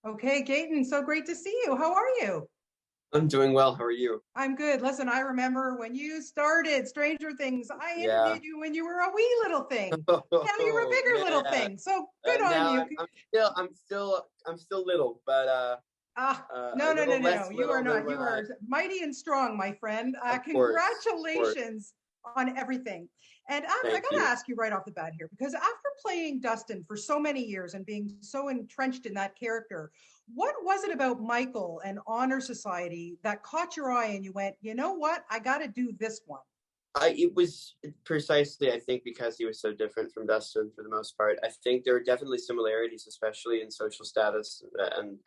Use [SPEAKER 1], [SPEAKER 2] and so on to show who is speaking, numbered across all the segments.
[SPEAKER 1] Okay, Gaten, so great to see you. How are you?
[SPEAKER 2] I'm doing well. How are you?
[SPEAKER 1] I'm good. Listen, I remember when you started Stranger Things. I
[SPEAKER 2] Yeah.
[SPEAKER 1] interviewed you when you were a wee little thing. Now you're a
[SPEAKER 2] Oh
[SPEAKER 1] bigger little
[SPEAKER 2] man.
[SPEAKER 1] thing. So good on
[SPEAKER 2] Now
[SPEAKER 1] you.
[SPEAKER 2] I'm still little, but
[SPEAKER 1] Ah,
[SPEAKER 2] a
[SPEAKER 1] no, no, no,
[SPEAKER 2] little
[SPEAKER 1] no, no.
[SPEAKER 2] less
[SPEAKER 1] You are
[SPEAKER 2] little than
[SPEAKER 1] not.
[SPEAKER 2] when
[SPEAKER 1] You are mighty and strong, my friend.
[SPEAKER 2] of course, of course.
[SPEAKER 1] Congratulations on everything. And I
[SPEAKER 2] Thank
[SPEAKER 1] got to
[SPEAKER 2] you.
[SPEAKER 1] ask you right off the bat here, because after playing Dustin for so many years and being so entrenched in that character, what was it about Michael and Honor Society that caught your eye and you went, you know what? I got to do this one.
[SPEAKER 2] It was precisely, I think, because he was so different from Dustin for the most part. I think there are definitely similarities, especially in social status and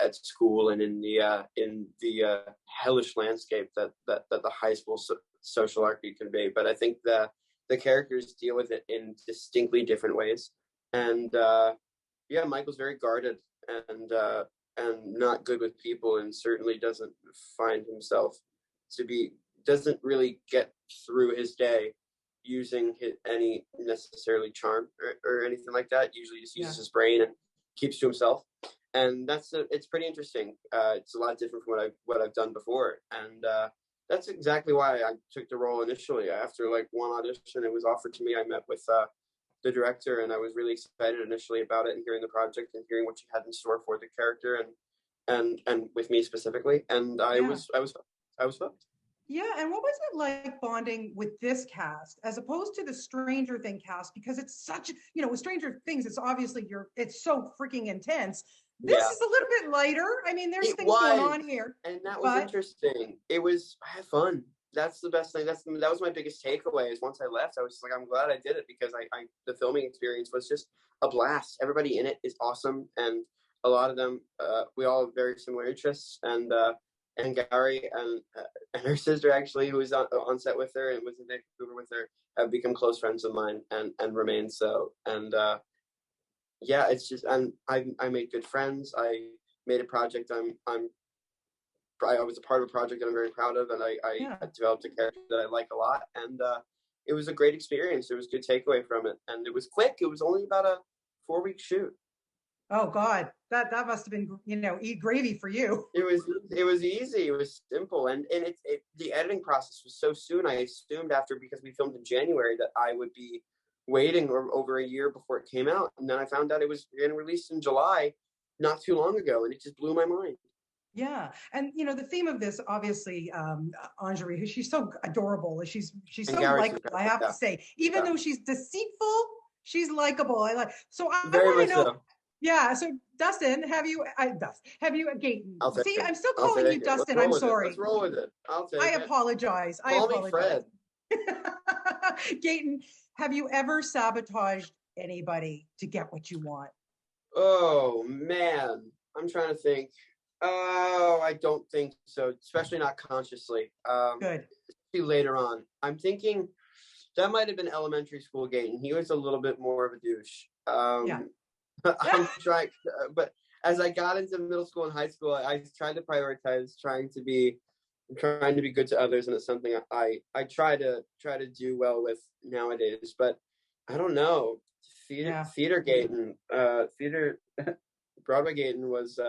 [SPEAKER 2] at school and in the hellish landscape that the high school social arc can be. But I think the characters deal with it in distinctly different ways. And yeah, Michael's very guarded and not good with people, and certainly doesn't find himself to be doesn't really get through his day using any necessarily charm or anything like that. Usually just
[SPEAKER 1] Yeah.
[SPEAKER 2] uses his brain and keeps to himself. And it's pretty interesting. It's a lot different from what I've done before. And that's exactly why I took the role initially. After like one audition, it was offered to me. I met with the director, and I was really excited initially about it and hearing the project and hearing what she had in store for the character and with me specifically. And
[SPEAKER 1] Yeah.
[SPEAKER 2] I was hooked.
[SPEAKER 1] Yeah, and what was it like bonding with this cast as opposed to the Stranger Thing cast? Because it's such, with Stranger Things, it's obviously it's so freaking intense. This
[SPEAKER 2] Yeah.
[SPEAKER 1] is a little bit lighter. I mean, there's
[SPEAKER 2] It
[SPEAKER 1] things going
[SPEAKER 2] was,
[SPEAKER 1] on here,
[SPEAKER 2] and that was
[SPEAKER 1] but
[SPEAKER 2] interesting. I had fun. That's the best thing. That was my biggest takeaway. Is once I left, I was like, I'm glad I did it because the filming experience was just a blast. Everybody in it is awesome, and a lot of them, we all have very similar interests. And Gary and her sister actually, who was on set with her and was in Vancouver with her, have become close friends of mine and remain so. And yeah, it's just, and I made good friends. I made a project I was a part of a project that I'm very proud of, and I
[SPEAKER 1] yeah.
[SPEAKER 2] developed a character that I like a lot, and it was a great experience. There was good takeaway from it, and it was quick. It was only about a 4 week shoot.
[SPEAKER 1] Oh God, that must have been, eat gravy for you.
[SPEAKER 2] It was easy. It was simple, and the editing process was so soon. I assumed after, because we filmed in January, that I would be waiting over a year before it came out, and then I found out it was getting released in July, not too long ago, and it just blew my mind.
[SPEAKER 1] Yeah, and the theme of this, obviously, Anjali, she's so adorable. She's
[SPEAKER 2] And
[SPEAKER 1] so
[SPEAKER 2] Gary's
[SPEAKER 1] likable. I
[SPEAKER 2] fantastic.
[SPEAKER 1] have to
[SPEAKER 2] Yeah,
[SPEAKER 1] say, even
[SPEAKER 2] yeah,
[SPEAKER 1] though she's deceitful, she's likable. I like. So I
[SPEAKER 2] very
[SPEAKER 1] want to
[SPEAKER 2] much
[SPEAKER 1] know.
[SPEAKER 2] so.
[SPEAKER 1] Yeah. So Dustin, have you Gaten?
[SPEAKER 2] I'll take
[SPEAKER 1] See,
[SPEAKER 2] it.
[SPEAKER 1] I'm still
[SPEAKER 2] I'll
[SPEAKER 1] calling you
[SPEAKER 2] take it. Let's
[SPEAKER 1] Dustin.
[SPEAKER 2] roll
[SPEAKER 1] I'm
[SPEAKER 2] with it. Let's
[SPEAKER 1] sorry.
[SPEAKER 2] roll with it. I'll
[SPEAKER 1] I
[SPEAKER 2] take it.
[SPEAKER 1] apologize. I
[SPEAKER 2] Call me
[SPEAKER 1] apologize.
[SPEAKER 2] Fred.
[SPEAKER 1] Gaten, have you ever sabotaged anybody to get what you want?
[SPEAKER 2] Oh man, I'm trying to think. Oh, I don't think so. Especially not consciously.
[SPEAKER 1] Good.
[SPEAKER 2] See later on. I'm thinking that might have been elementary school Gaten. He was a little bit more of a douche.
[SPEAKER 1] Yeah.
[SPEAKER 2] I'm trying, but as I got into middle school and high school, I tried to prioritize trying to be good to others, and it's something I try to do well with nowadays. But I don't know.
[SPEAKER 1] Yeah.
[SPEAKER 2] Theater Gaten, theater Broadway Gaten was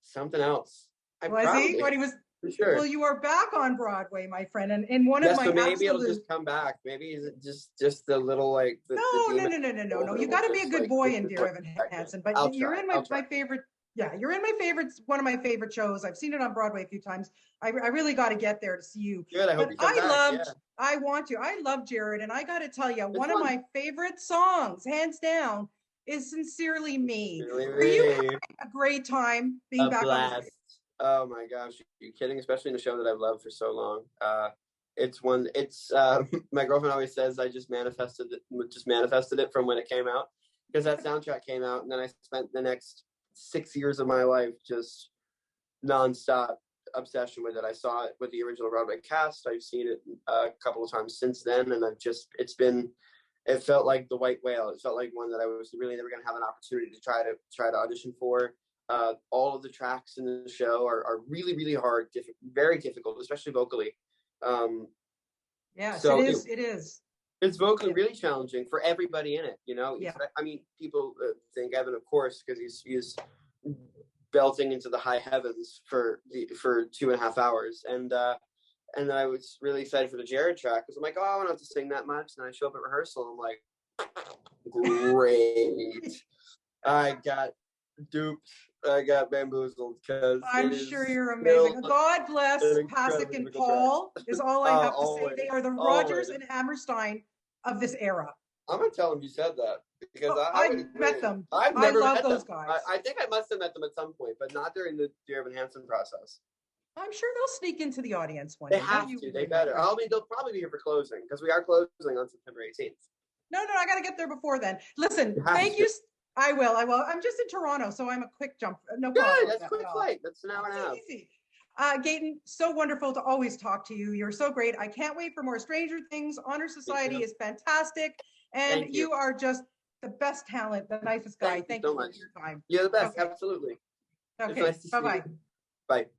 [SPEAKER 2] something else. I'm
[SPEAKER 1] Was
[SPEAKER 2] proud of
[SPEAKER 1] he?
[SPEAKER 2] him
[SPEAKER 1] When he was,
[SPEAKER 2] for
[SPEAKER 1] well,
[SPEAKER 2] sure.
[SPEAKER 1] you are back on Broadway, my friend, and in one of
[SPEAKER 2] Yeah,
[SPEAKER 1] my
[SPEAKER 2] so maybe it'll
[SPEAKER 1] absolute
[SPEAKER 2] just come back. Maybe is it just the little like the
[SPEAKER 1] no, no,
[SPEAKER 2] demon
[SPEAKER 1] no, no, no, no, no.
[SPEAKER 2] over
[SPEAKER 1] You
[SPEAKER 2] will
[SPEAKER 1] got to be a
[SPEAKER 2] just
[SPEAKER 1] good
[SPEAKER 2] like
[SPEAKER 1] boy
[SPEAKER 2] push
[SPEAKER 1] in
[SPEAKER 2] this
[SPEAKER 1] Dear
[SPEAKER 2] one
[SPEAKER 1] Evan
[SPEAKER 2] back in.
[SPEAKER 1] Hansen, but
[SPEAKER 2] I'll
[SPEAKER 1] you're
[SPEAKER 2] try.
[SPEAKER 1] in
[SPEAKER 2] I'll
[SPEAKER 1] my
[SPEAKER 2] try.
[SPEAKER 1] favorite. Yeah, you're in my favorites. One of my favorite shows. I've seen it on Broadway a few times. I really got to get there to see you.
[SPEAKER 2] Good. I hope
[SPEAKER 1] But
[SPEAKER 2] you come back. Yeah,
[SPEAKER 1] I want to. I love Jared, and I got to tell you,
[SPEAKER 2] it's
[SPEAKER 1] one of
[SPEAKER 2] fun.
[SPEAKER 1] my favorite songs, hands down, is "Sincerely Me."
[SPEAKER 2] Really,
[SPEAKER 1] Were you
[SPEAKER 2] really
[SPEAKER 1] having a great time being
[SPEAKER 2] a
[SPEAKER 1] back on the stage?
[SPEAKER 2] blast. Oh my gosh, you're kidding? Especially in a show that I've loved for so long. It's one. It's my girlfriend always says I just manifested it from when it came out, because that soundtrack came out, and then I spent the next 6 years of my life just nonstop obsession with it. I saw it with the original Broadway cast. I've seen it a couple of times since then, and it felt like the white whale. It felt like one that I was really never going to have an opportunity to try to audition for. All of the tracks in the show are really, really hard, very difficult, especially vocally. Um,
[SPEAKER 1] Yes, it
[SPEAKER 2] so
[SPEAKER 1] is. It is.
[SPEAKER 2] it's vocally really challenging for everybody in it.
[SPEAKER 1] Yeah.
[SPEAKER 2] I mean, people think Evan, of course, because he's belting into the high heavens for 2.5 hours. And then I was really excited for the Jared track because I'm like, oh, I don't have to sing that much. And I show up at rehearsal and I'm like, great. I got duped. I got bamboozled because
[SPEAKER 1] I'm sure you're amazing. God bless Pasek and Paul is all I have to
[SPEAKER 2] always,
[SPEAKER 1] say. They are the Rogers and Hammerstein of this era.
[SPEAKER 2] I'm gonna tell them you said that because
[SPEAKER 1] I met them.
[SPEAKER 2] I've never
[SPEAKER 1] love
[SPEAKER 2] met
[SPEAKER 1] those
[SPEAKER 2] them.
[SPEAKER 1] guys.
[SPEAKER 2] I think I must have met them at some point, but not during the Dear Evan Hansen process.
[SPEAKER 1] I'm sure they'll sneak into the audience one
[SPEAKER 2] day.
[SPEAKER 1] day.
[SPEAKER 2] They have to. They better. I mean, they'll probably be here for closing because we are closing on September 18th.
[SPEAKER 1] No, I got to get there before then. Listen, thank you. I will. I'm just in Toronto, so I'm a quick jump. No problem.
[SPEAKER 2] Good. That's a quick flight. That's an hour and a half.
[SPEAKER 1] Easy. Gaten, so wonderful to always talk to you. You're so great. I can't wait for more Stranger Things. Honor Society is fantastic. And you are just the best talent, the nicest guy. Thank you so much for your time.
[SPEAKER 2] You're the best. Okay. Absolutely.
[SPEAKER 1] Okay.
[SPEAKER 2] Nice
[SPEAKER 1] Bye-bye.
[SPEAKER 2] Bye.